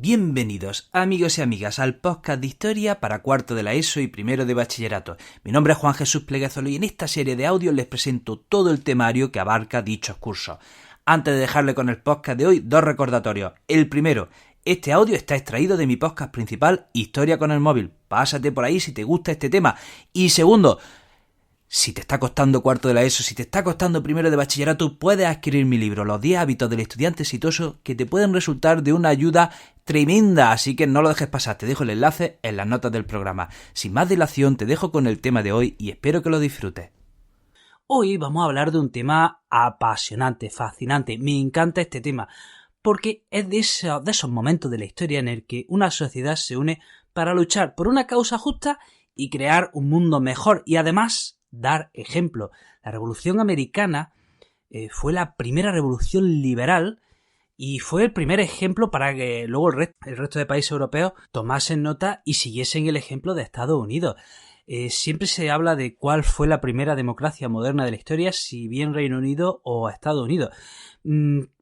Bienvenidos, amigos y amigas, al podcast de historia para cuarto de la ESO y primero de bachillerato. Mi nombre es Juan Jesús Pleguezolo y en esta serie de audios les presento todo el temario que abarca dichos cursos. Antes de dejarle con el podcast de hoy, dos recordatorios. El primero, este audio está extraído de mi podcast principal, Historia con el móvil. Pásate por ahí si te gusta este tema. Y segundo, si te está costando cuarto de la ESO, si te está costando primero de bachillerato, puedes adquirir mi libro, Los 10 hábitos del estudiante exitoso, que te pueden resultar de una ayuda tremenda, así que no lo dejes pasar. Te dejo el enlace en las notas del programa. Sin más dilación, te dejo con el tema de hoy y espero que lo disfrutes. Hoy vamos a hablar de un tema apasionante, fascinante. Me encanta este tema, porque es de esos momentos de la historia en el que una sociedad se une para luchar por una causa justa y crear un mundo mejor y además dar ejemplo. La Revolución Americana fue la primera revolución liberal y fue el primer ejemplo para que luego el resto de países europeos tomasen nota y siguiesen el ejemplo de Estados Unidos. Siempre se habla de cuál fue la primera democracia moderna de la historia, si bien Reino Unido o Estados Unidos.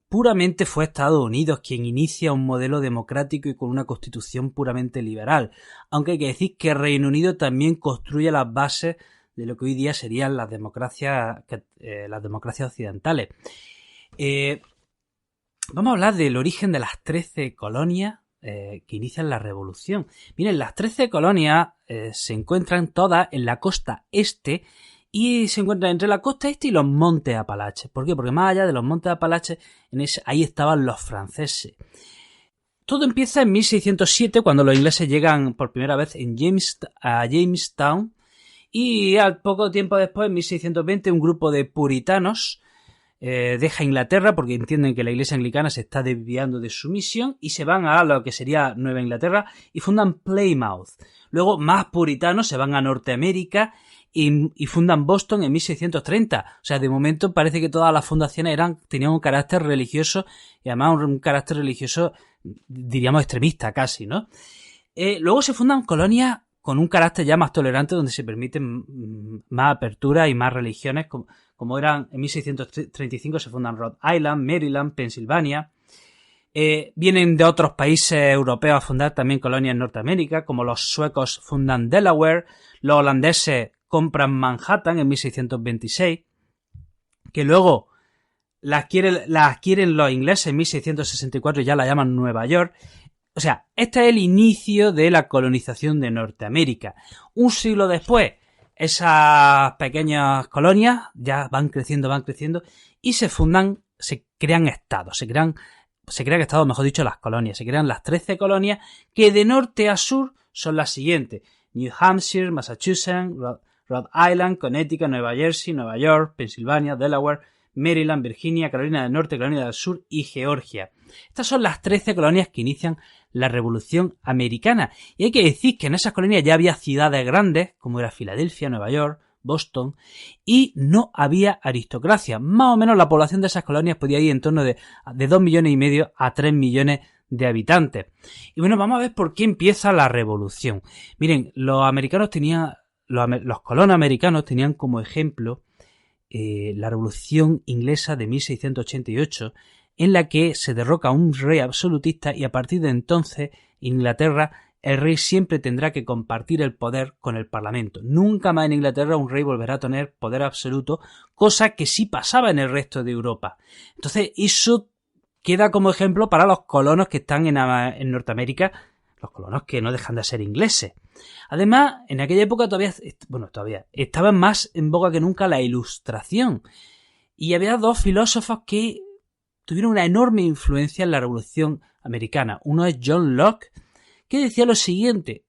Puramente fue Estados Unidos quien inicia un modelo democrático y con una constitución puramente liberal, aunque hay que decir que Reino Unido también construye las bases de lo que hoy día serían las democracias occidentales. Vamos a hablar del origen de las 13 colonias que inician la revolución. Miren, las 13 colonias se encuentran todas en la costa este y se encuentran entre la costa este y los montes Apalaches. ¿Por qué? Porque más allá de los montes Apalaches, ahí estaban los franceses. Todo empieza en 1607 cuando los ingleses llegan por primera vez a Jamestown. Y al poco tiempo después, en 1620, un grupo de puritanos deja Inglaterra porque entienden que la iglesia anglicana se está desviando de su misión y se van a lo que sería Nueva Inglaterra y fundan Plymouth. Luego más puritanos se van a Norteamérica y fundan Boston en 1630. O sea, de momento parece que todas las fundaciones tenían un carácter religioso y además un carácter religioso, diríamos, extremista casi, ¿no? Luego se fundan colonias con un carácter ya más tolerante donde se permiten más apertura y más religiones, como eran en 1635 se fundan Rhode Island, Maryland, Pensilvania. Vienen de otros países europeos a fundar también colonias en Norteamérica, como los suecos fundan Delaware, los holandeses compran Manhattan en 1626, que luego la adquieren los ingleses en 1664 y ya la llaman Nueva York. O sea, este es el inicio de la colonización de Norteamérica. Un siglo después, esas pequeñas colonias ya van creciendo y se crean estados, se crean estados, mejor dicho, las colonias. Se crean las 13 colonias que de norte a sur son las siguientes: New Hampshire, Massachusetts, Rhode Island, Connecticut, Nueva Jersey, Nueva York, Pensilvania, Delaware, Maryland, Virginia, Carolina del Norte, Carolina del Sur y Georgia. Estas son las 13 colonias que inician la Revolución Americana. Y hay que decir que en esas colonias ya había ciudades grandes, como era Filadelfia, Nueva York, Boston, y no había aristocracia. Más o menos la población de esas colonias podía ir en torno de 2,5 millones a 3 millones de habitantes. Y bueno, vamos a ver por qué empieza la Revolución. Miren, los colonos americanos tenían como ejemplo la Revolución Inglesa de 1688, en la que se derroca a un rey absolutista y a partir de entonces Inglaterra, el rey siempre tendrá que compartir el poder con el Parlamento. Nunca más en Inglaterra un rey volverá a tener poder absoluto, cosa que sí pasaba en el resto de Europa. Entonces eso queda como ejemplo para los colonos que están en Norteamérica, los colonos que no dejan de ser ingleses. Además, en aquella época todavía estaba más en boga que nunca la Ilustración. Y había dos filósofos que tuvieron una enorme influencia en la Revolución Americana. Uno es John Locke, que decía lo siguiente: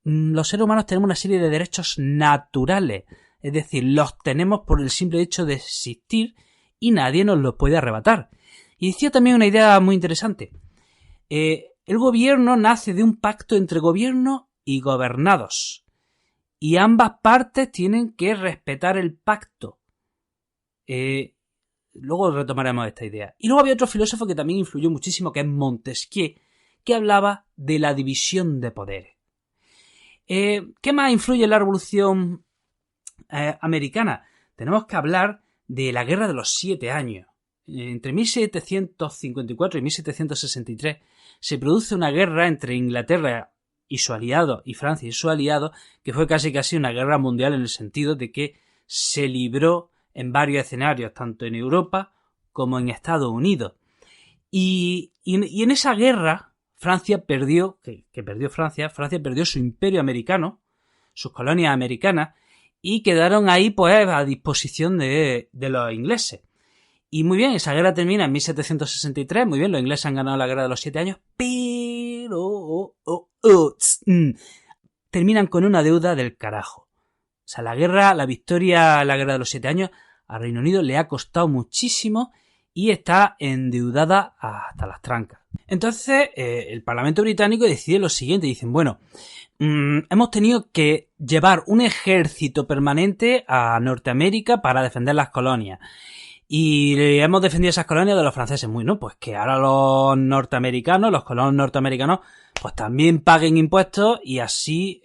los seres humanos tenemos una serie de derechos naturales, es decir, los tenemos por el simple hecho de existir y nadie nos los puede arrebatar. Y decía también una idea muy interesante. El gobierno nace de un pacto entre gobierno y gobernados, y ambas partes tienen que respetar el pacto. Luego retomaremos esta idea. Y luego había otro filósofo que también influyó muchísimo, que es Montesquieu, que hablaba de la división de poderes. ¿Qué más influye en la Revolución Americana? Tenemos que hablar de la Guerra de los 7 Años. Entre 1754 y 1763 se produce una guerra entre Inglaterra y su aliado, y Francia y su aliado, que fue casi una guerra mundial en el sentido de que se libró en varios escenarios, tanto en Europa como en Estados Unidos. Y en esa guerra, Francia perdió su imperio americano, sus colonias americanas, y quedaron ahí pues a disposición de los ingleses. Y muy bien, esa guerra termina en 1763, muy bien, los ingleses han ganado la guerra de los 7 años, pero terminan con una deuda del carajo. O sea, la victoria en la guerra de los 7 años a Reino Unido le ha costado muchísimo y está endeudada hasta las trancas. Entonces, el Parlamento británico decide lo siguiente, dicen, bueno, hemos tenido que llevar un ejército permanente a Norteamérica para defender las colonias. Y hemos defendido esas colonias de los franceses. Bueno, pues que ahora los colonos norteamericanos, pues también paguen impuestos y así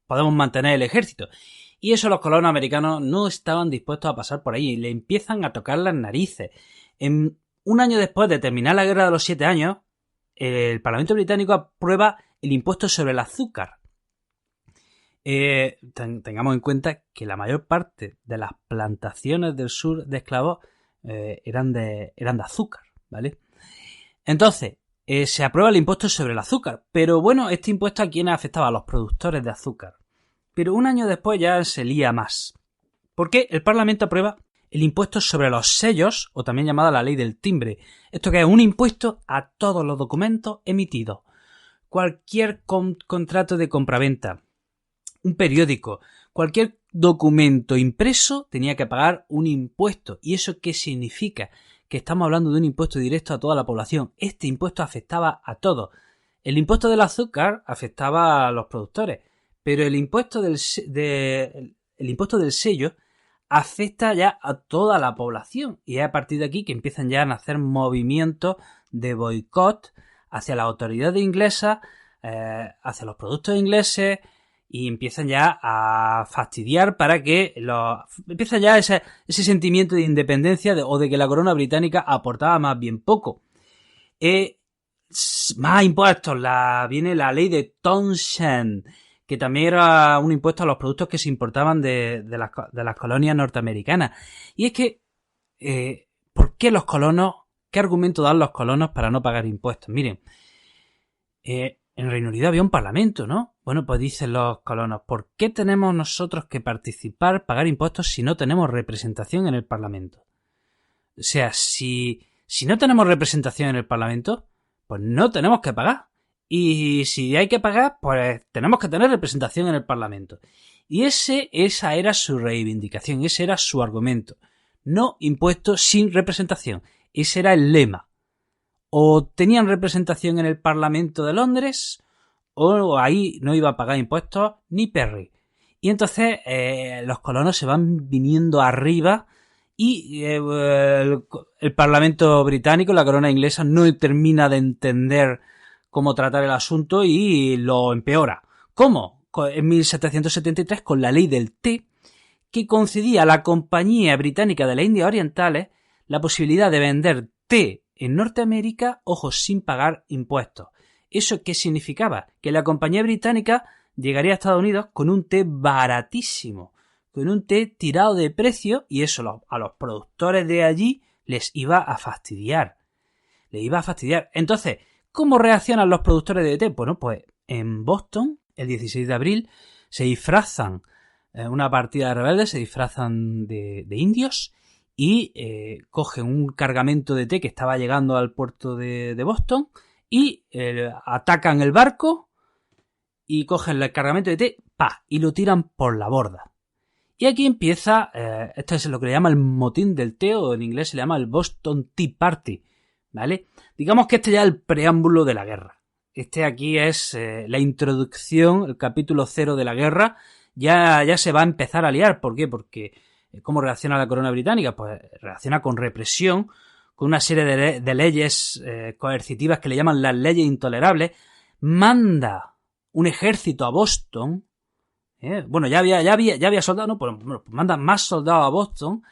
podemos mantener el ejército. Y eso los colonos americanos no estaban dispuestos a pasar por ahí. Le empiezan a tocar las narices. Un año después de terminar la guerra de los 7 años, el Parlamento británico aprueba el impuesto sobre el azúcar. Tengamos en cuenta que la mayor parte de las plantaciones del sur de esclavos eran de azúcar, ¿vale? Entonces, se aprueba el impuesto sobre el azúcar, pero bueno, este impuesto a quienes afectaba, a los productores de azúcar. Pero un año después ya se lía más, porque el Parlamento aprueba el impuesto sobre los sellos, o también llamada la ley del timbre. Esto que es un impuesto a todos los documentos emitidos. Cualquier contrato de compraventa, un periódico, cualquier documento impreso tenía que pagar un impuesto. ¿Y eso qué significa? Que estamos hablando de un impuesto directo a toda la población. Este impuesto afectaba a todos. El impuesto del azúcar afectaba a los productores, pero el impuesto del sello afecta ya a toda la población. Y es a partir de aquí que empiezan ya a nacer movimientos de boicot hacia las autoridades inglesas, hacia los productos ingleses, y empiezan ya a fastidiar para que empieza ya ese sentimiento de independencia o de que la corona británica aportaba más bien poco. Más impuestos, viene la ley de Townshend, que también era un impuesto a los productos que se importaban de las colonias norteamericanas. Y es que, ¿por qué los colonos? ¿Qué argumento dan los colonos para no pagar impuestos? Miren, en Reino Unido había un parlamento, ¿no? Bueno, pues dicen los colonos, ¿por qué tenemos nosotros que participar, pagar impuestos si no tenemos representación en el parlamento? O sea, si no tenemos representación en el parlamento, pues no tenemos que pagar. Y si hay que pagar, pues tenemos que tener representación en el parlamento. Y esa era su reivindicación, ese era su argumento. No impuestos sin representación. Ese era el lema. O tenían representación en el Parlamento de Londres, o ahí no iba a pagar impuestos ni Perry. Y entonces los colonos se van viniendo arriba y el Parlamento británico, la corona inglesa, no termina de entender cómo tratar el asunto y lo empeora. ¿Cómo? En 1773, con la ley del té, que concedía a la Compañía Británica de las Indias Orientales la posibilidad de vender té en Norteamérica, ojo, sin pagar impuestos. ¿Eso qué significaba? Que la compañía británica llegaría a Estados Unidos con un té baratísimo, con un té tirado de precio, y eso a los productores de allí les iba a fastidiar. Entonces, ¿cómo reaccionan los productores de té? Bueno, pues en Boston, el 16 de abril, se disfrazan, una partida de rebeldes se disfrazan de indios y cogen un cargamento de té que estaba llegando al puerto de Boston y atacan el barco y cogen el cargamento de té y lo tiran por la borda. Y aquí empieza, esto es lo que le llama el motín del té, o en inglés se le llama el Boston Tea Party, ¿vale? Digamos que este ya es el preámbulo de la guerra. Este aquí es la introducción, el capítulo 0 de la guerra. Ya se va a empezar a liar. ¿Por qué? Porque ¿cómo reacciona la corona británica? Pues reacciona con represión, con una serie de leyes coercitivas que le llaman las leyes intolerables. Manda un ejército a Boston. Bueno, ya había soldados, ¿no? Pues manda más soldados a Boston,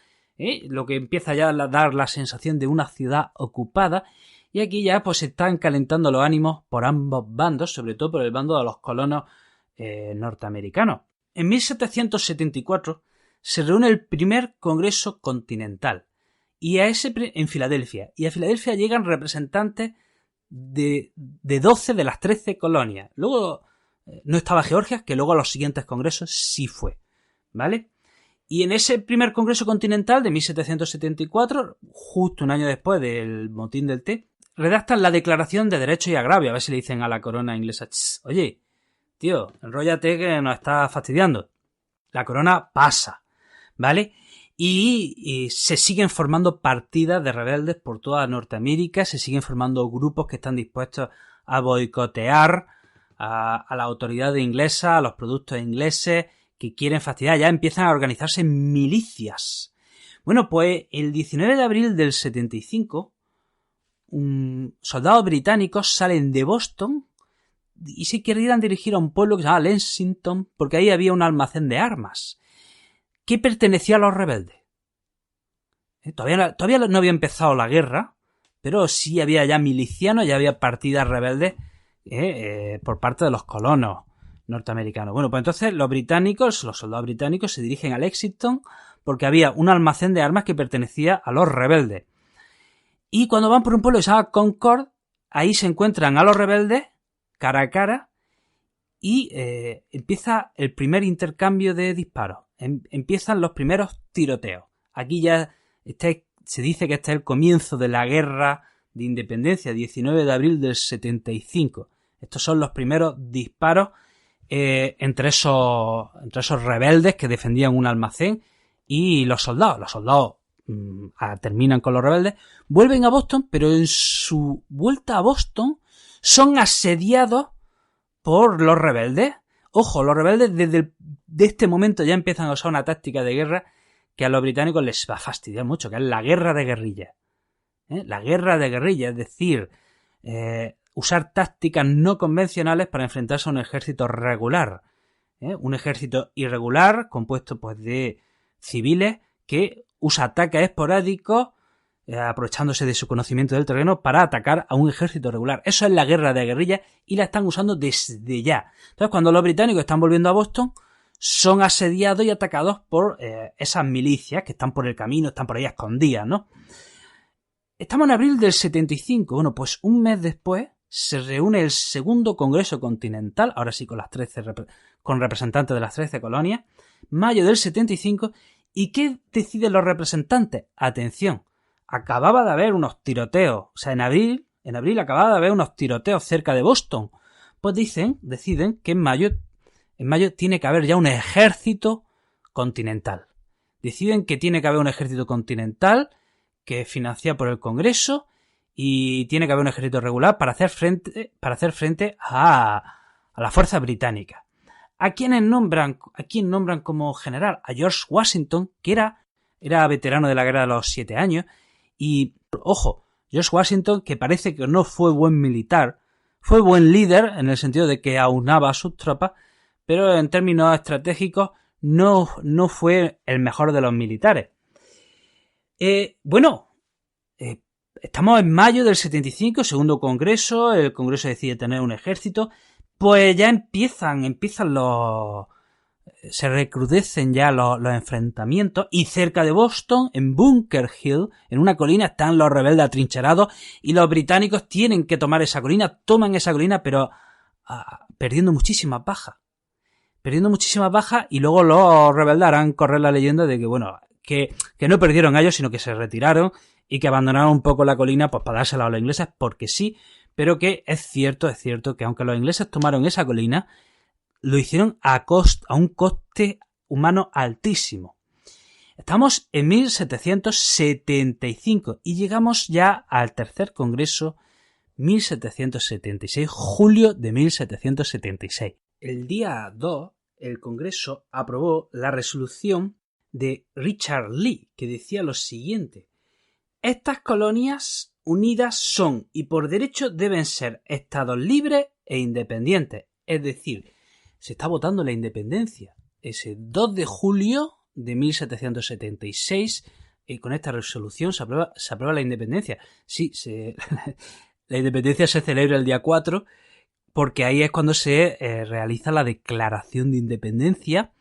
lo que empieza ya a dar la sensación de una ciudad ocupada. Y aquí ya pues se están calentando los ánimos por ambos bandos, sobre todo por el bando de los colonos norteamericanos. En 1774 se reúne el primer Congreso Continental en Filadelfia. Y a Filadelfia llegan representantes de 12 de las 13 colonias. Luego no estaba Georgia, que luego a los siguientes congresos sí fue. ¿Vale? Y en ese primer Congreso Continental de 1774, justo un año después del motín del té, redactan la Declaración de Derechos y Agravios. A ver si le dicen a la corona inglesa: oye, tío, enróllate que nos está fastidiando. La corona pasa, ¿vale? Y se siguen formando partidas de rebeldes por toda Norteamérica, se siguen formando grupos que están dispuestos a boicotear a la autoridad inglesa, a los productos ingleses, que quieren fastidiar. Ya empiezan a organizarse milicias. Bueno, pues el 19 de abril del 75, soldados británicos salen de Boston y se querían dirigir a un pueblo que se llama Lexington, porque ahí había un almacén de armas que pertenecía a los rebeldes. Todavía no había empezado la guerra, pero sí había ya milicianos, ya había partidas rebeldes por parte de los colonos norteamericanos. Bueno, pues entonces los soldados británicos se dirigen a Lexington porque había un almacén de armas que pertenecía a los rebeldes. Y cuando van por un pueblo que se llama Concord, ahí se encuentran a los rebeldes cara a cara y empieza el primer intercambio de disparos. Empiezan los primeros tiroteos. Aquí ya se dice que este es el comienzo de la guerra de independencia, 19 de abril del 75. Estos son los primeros disparos entre esos rebeldes que defendían un almacén y los soldados. Los soldados terminan con los rebeldes, vuelven a Boston, pero en su vuelta a Boston son asediados por los rebeldes. Ojo, los rebeldes de este momento ya empiezan a usar una táctica de guerra que a los británicos les va a fastidiar mucho, que es la guerra de guerrilla. La guerra de guerrilla, es decir, usar tácticas no convencionales para enfrentarse a un ejército regular. Un ejército irregular compuesto pues de civiles que usa ataques esporádicos aprovechándose de su conocimiento del terreno para atacar a un ejército regular. Eso es la guerra de guerrilla y la están usando desde ya. Entonces, cuando los británicos están volviendo a Boston, son asediados y atacados por esas milicias que están por el camino, están por ahí escondidas, ¿no? Estamos en abril del 75. Bueno, pues un mes después se reúne el segundo Congreso Continental, ahora sí con representantes de las 13 colonias, mayo del 75. ¿Y qué deciden los representantes? Atención, acababa de haber unos tiroteos, o sea, en abril acababa de haber unos tiroteos cerca de Boston. Pues deciden que en mayo tiene que haber ya un ejército continental. Deciden que tiene que haber un ejército continental que es financiado por el Congreso y tiene que haber un ejército regular para hacer frente a la fuerza británica. ¿A quién nombran como general? A George Washington, que era veterano de la guerra de los 7 años. Y, ojo, George Washington, que parece que no fue buen militar, fue buen líder en el sentido de que aunaba a sus tropas, pero en términos estratégicos no fue el mejor de los militares. Estamos en mayo del 75, segundo congreso, el congreso decide tener un ejército, pues ya se recrudecen ya los enfrentamientos y cerca de Boston, en Bunker Hill, en una colina, están los rebeldes atrincherados y los británicos tienen que tomar esa colina, toman esa colina, pero perdiendo muchísimas bajas. Y luego los rebeldes harán correr la leyenda de que, que no perdieron a ellos, sino que se retiraron y que abandonaron un poco la colina pues para dársela a los ingleses porque sí, pero que es cierto que aunque los ingleses tomaron esa colina, lo hicieron a un coste humano altísimo. Estamos en 1775 y llegamos ya al tercer congreso, 1776, julio de 1776. El día 2, el Congreso aprobó la resolución de Richard Lee, que decía lo siguiente: estas colonias unidas son y por derecho deben ser estados libres e independientes. Es decir, se está votando la independencia. Ese 2 de julio de 1776 con esta resolución se aprueba la independencia. Sí, la independencia se celebra el día 4 porque ahí es cuando se realiza la declaración de independencia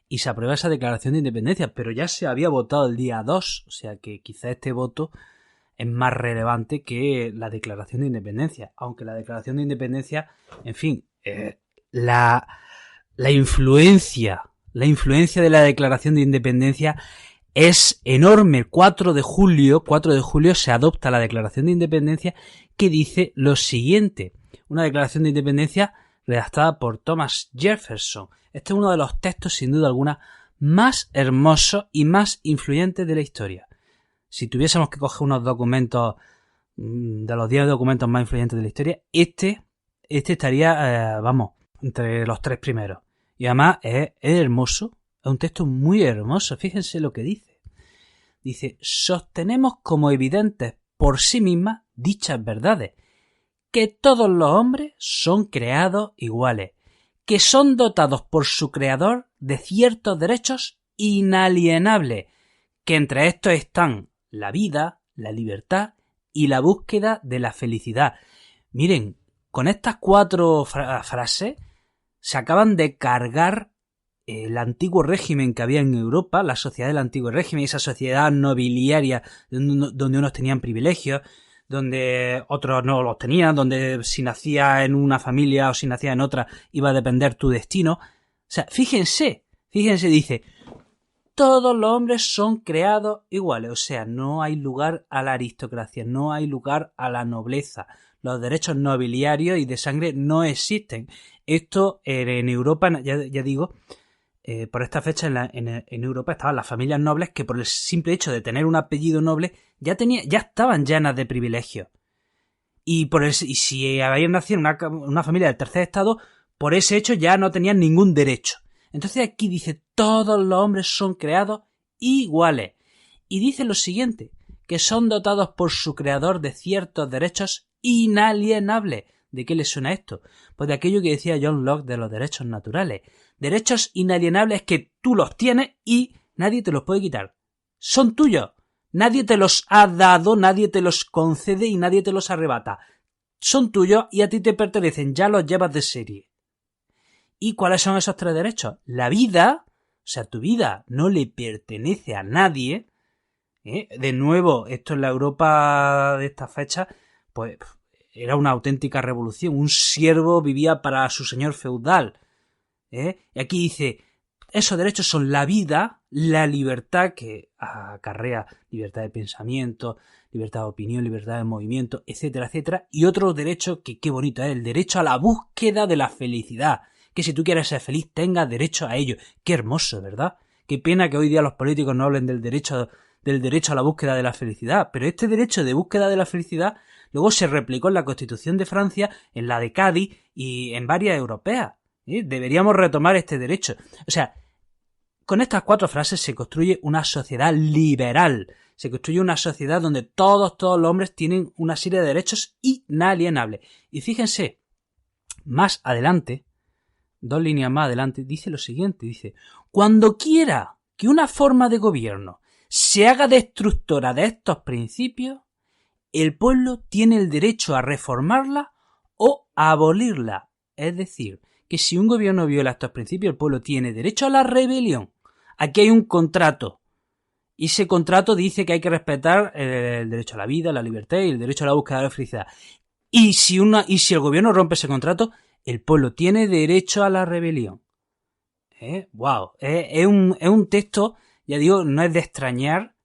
y se aprueba esa declaración de independencia, pero ya se había votado el día 2, o sea que quizá este voto es más relevante que la declaración de independencia, aunque la declaración de independencia, en fin, la influencia de la declaración de independencia es enorme. El 4 de julio se adopta la declaración de independencia que dice lo siguiente, una declaración de independencia redactada por Thomas Jefferson. Este es uno de los textos, sin duda alguna, más hermosos y más influyentes de la historia. Si tuviésemos que coger unos documentos de los 10 documentos más influyentes de la historia, este estaría, entre los 3 primeros. Y además es hermoso, es un texto muy hermoso. Fíjense lo que dice. Dice, sostenemos como evidentes por sí mismas dichas verdades, que todos los hombres son creados iguales, que son dotados por su creador de ciertos derechos inalienables, que entre estos están la vida, la libertad y la búsqueda de la felicidad. Miren, con estas 4 frases se acaban de cargar el antiguo régimen que había en Europa, la sociedad del antiguo régimen, esa sociedad nobiliaria donde unos tenían privilegios, donde otros no los tenían, donde si nacías en una familia o si nacías en otra iba a depender tu destino. O sea, fíjense, dice, todos los hombres son creados iguales, o sea, no hay lugar a la aristocracia, no hay lugar a la nobleza, los derechos nobiliarios y de sangre no existen. Esto en Europa, ya digo, por esta fecha en Europa estaban las familias nobles que por el simple hecho de tener un apellido noble ya estaban llenas de privilegios. Y si habían nacido en una familia del tercer estado, por ese hecho ya no tenían ningún derecho. Entonces aquí dice, todos los hombres son creados iguales. Y dice lo siguiente, que son dotados por su creador de ciertos derechos inalienables. ¿De qué le suena esto? Pues de aquello que decía John Locke de los derechos naturales. Derechos inalienables que tú los tienes y nadie te los puede quitar. Son tuyos. Nadie te los ha dado, nadie te los concede y nadie te los arrebata. Son tuyos y a ti te pertenecen, ya los llevas de serie. ¿Y cuáles son esos 3 derechos? La vida, o sea, tu vida no le pertenece a nadie. De nuevo, esto en la Europa de esta fecha, pues era una auténtica revolución. Un siervo vivía para su señor feudal. Y aquí dice, esos derechos son la vida, la libertad, que acarrea libertad de pensamiento, libertad de opinión, libertad de movimiento, etcétera, etcétera. Y otro derecho que qué bonito es, el derecho a la búsqueda de la felicidad. Que si tú quieres ser feliz, tengas derecho a ello. Qué hermoso, ¿verdad? Qué pena que hoy día los políticos no hablen del derecho a la búsqueda de la felicidad. Pero este derecho de búsqueda de la felicidad luego se replicó en la Constitución de Francia, en la de Cádiz y en varias europeas. Deberíamos retomar este derecho. O sea, con estas 4 frases se construye una sociedad liberal. Se construye una sociedad donde todos los hombres tienen una serie de derechos inalienables. Y fíjense, más adelante, 2 líneas más adelante, dice lo siguiente, dice, cuando quiera que una forma de gobierno se haga destructora de estos principios, el pueblo tiene el derecho a reformarla o a abolirla. Es decir, que si un gobierno viola estos principios, el pueblo tiene derecho a la rebelión. Aquí hay un contrato. Y ese contrato dice que hay que respetar el derecho a la vida, la libertad y el derecho a la búsqueda de la felicidad. Y si el gobierno rompe ese contrato, el pueblo tiene derecho a la rebelión. Wow. Es un texto, ya digo, no es de extrañar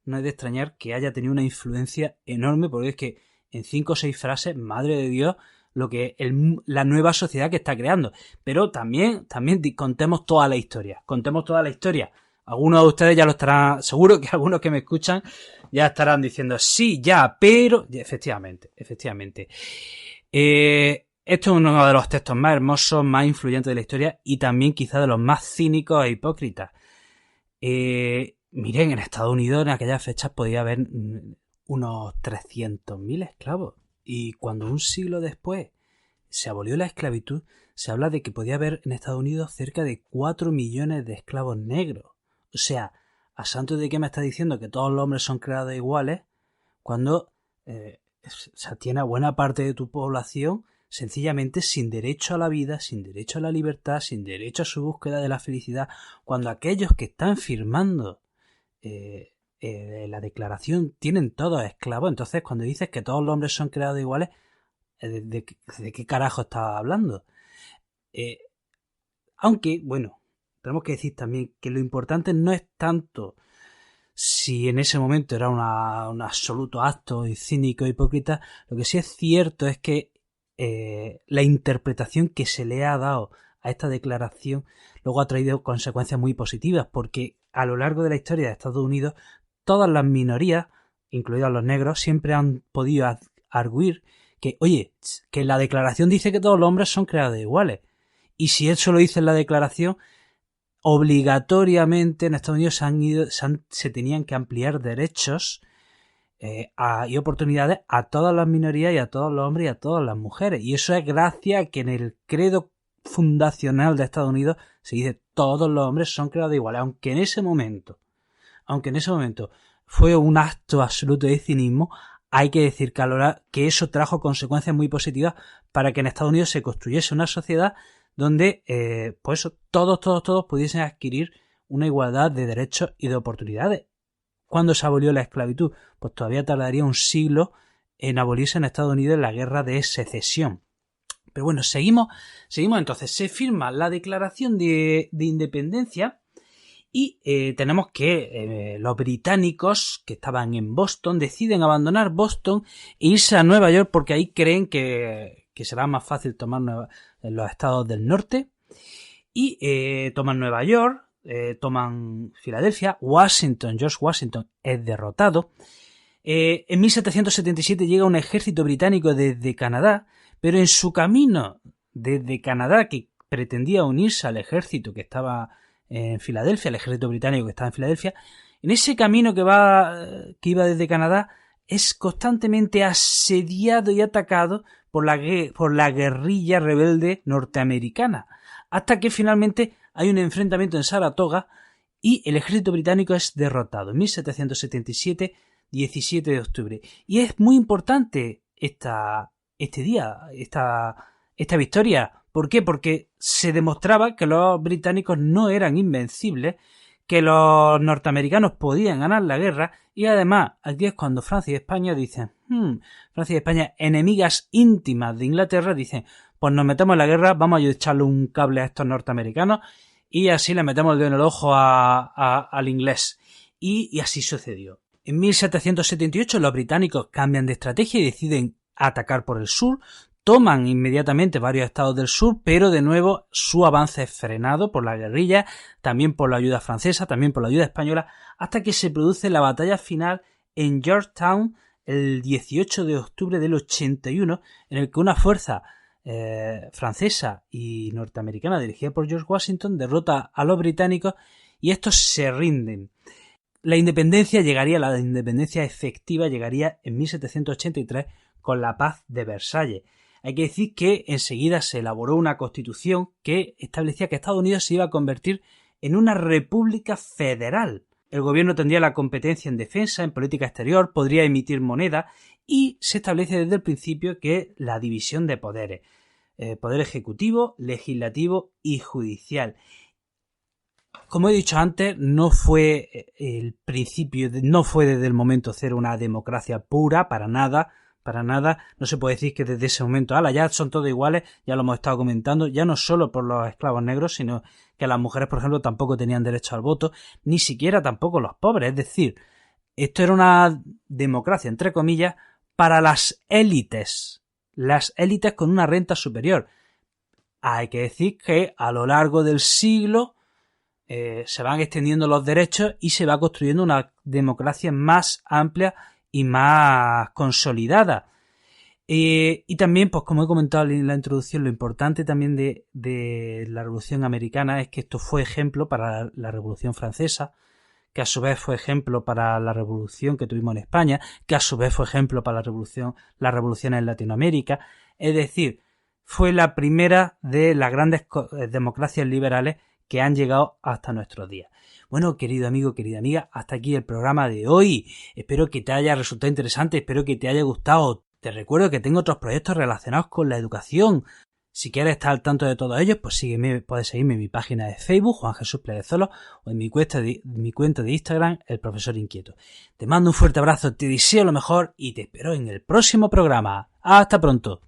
que haya tenido una influencia enorme, porque es que en 5 o 6 frases, madre de Dios, lo que la nueva sociedad que está creando. Pero también contemos toda la historia. Algunos de ustedes ya lo estarán, seguro que algunos que me escuchan ya estarán diciendo, sí, ya, pero... Efectivamente. Esto es uno de los textos más hermosos, más influyentes de la historia y también quizá de los más cínicos e hipócritas. Miren, en Estados Unidos en aquellas fechas podía haber unos 300.000 esclavos. Y cuando un siglo después se abolió la esclavitud, se habla de que podía haber en Estados Unidos cerca de 4 millones de esclavos negros. O sea, ¿a santo de qué me estás diciendo que todos los hombres son creados iguales cuando tiene a buena parte de tu población sencillamente sin derecho a la vida, sin derecho a la libertad, sin derecho a su búsqueda de la felicidad, cuando aquellos que están firmando la declaración tienen todos esclavos? Entonces, cuando dices que todos los hombres son creados iguales, ¿de qué carajo estás hablando? Aunque, bueno, tenemos que decir también que lo importante no es tanto si en ese momento era un absoluto acto cínico e hipócrita. Lo que sí es cierto es que la interpretación que se le ha dado a esta declaración luego ha traído consecuencias muy positivas, porque a lo largo de la historia de Estados Unidos todas las minorías, incluidos los negros, siempre han podido arguir que, oye, que la declaración dice que todos los hombres son creados iguales, y si eso lo dice en la declaración, obligatoriamente en Estados Unidos se tenían que ampliar derechos y oportunidades a todas las minorías y a todos los hombres y a todas las mujeres. Y eso es gracias a que en el credo fundacional de Estados Unidos se dice todos los hombres son creados iguales, aunque en ese momento fue un acto absoluto de cinismo. Hay que decir que eso trajo consecuencias muy positivas para que en Estados Unidos se construyese una sociedad donde pues todos pudiesen adquirir una igualdad de derechos y de oportunidades. ¿Cuándo se abolió la esclavitud? Pues todavía tardaría un siglo en abolirse en Estados Unidos en la guerra de secesión. Pero bueno, seguimos entonces. Se firma la Declaración de Independencia y tenemos que los británicos que estaban en Boston deciden abandonar Boston e irse a Nueva York, porque ahí creen que será más fácil tomar los estados del norte, y toman Nueva York, toman Filadelfia. George Washington es derrotado. En 1777 llega un ejército británico desde Canadá, pero en su camino desde Canadá, que pretendía unirse al ejército que estaba en Filadelfia, el ejército británico que estaba en Filadelfia, en ese camino que iba desde Canadá, es constantemente asediado y atacado por la guerrilla rebelde norteamericana, hasta que finalmente hay un enfrentamiento en Saratoga y el ejército británico es derrotado en 1777, 17 de octubre. Y es muy importante este día, esta victoria. ¿Por qué? Porque se demostraba que los británicos no eran invencibles, que los norteamericanos podían ganar la guerra, y además aquí es cuando Francia y España dicen, Francia y España, enemigas íntimas de Inglaterra, dicen, pues nos metemos en la guerra, vamos a echarle un cable a estos norteamericanos y así le metemos el dedo en el ojo al inglés. Y así sucedió. En 1778 los británicos cambian de estrategia y deciden atacar por el sur. Toman inmediatamente varios estados del sur, pero de nuevo su avance es frenado por la guerrilla, también por la ayuda francesa, también por la ayuda española, hasta que se produce la batalla final en Georgetown el 18 de octubre del 81, en el que una fuerza francesa y norteamericana dirigida por George Washington derrota a los británicos y estos se rinden. La independencia efectiva llegaría en 1783 con la Paz de Versalles. Hay que decir que enseguida se elaboró una constitución que establecía que Estados Unidos se iba a convertir en una república federal. El gobierno tendría la competencia en defensa, en política exterior, podría emitir moneda y se establece desde el principio que la división de poderes, poder ejecutivo, legislativo y judicial. Como he dicho antes, no fue desde el momento cero una democracia pura, para nada. No se puede decir que desde ese momento, ya son todos iguales, ya lo hemos estado comentando, ya no solo por los esclavos negros, sino que las mujeres, por ejemplo, tampoco tenían derecho al voto, ni siquiera tampoco los pobres. Es decir, esto era una democracia, entre comillas, para las élites con una renta superior. Hay que decir que a lo largo del siglo se van extendiendo los derechos y se va construyendo una democracia más amplia y más consolidada. Y también, pues como he comentado en la introducción, lo importante también de la Revolución Americana es que esto fue ejemplo para la Revolución Francesa, que a su vez fue ejemplo para la revolución que tuvimos en España, que a su vez fue ejemplo para la revolución en Latinoamérica. Es decir, fue la primera de las grandes democracias liberales que han llegado hasta nuestros días. Bueno, querido amigo, querida amiga, hasta aquí el programa de hoy. Espero que te haya resultado interesante, espero que te haya gustado. Te recuerdo que tengo otros proyectos relacionados con la educación. Si quieres estar al tanto de todos ellos, pues sígueme, puedes seguirme en mi página de Facebook, Juan Jesús Pleguezolo, o en mi cuenta de Instagram, El Profesor Inquieto. Te mando un fuerte abrazo, te deseo lo mejor y te espero en el próximo programa. ¡Hasta pronto!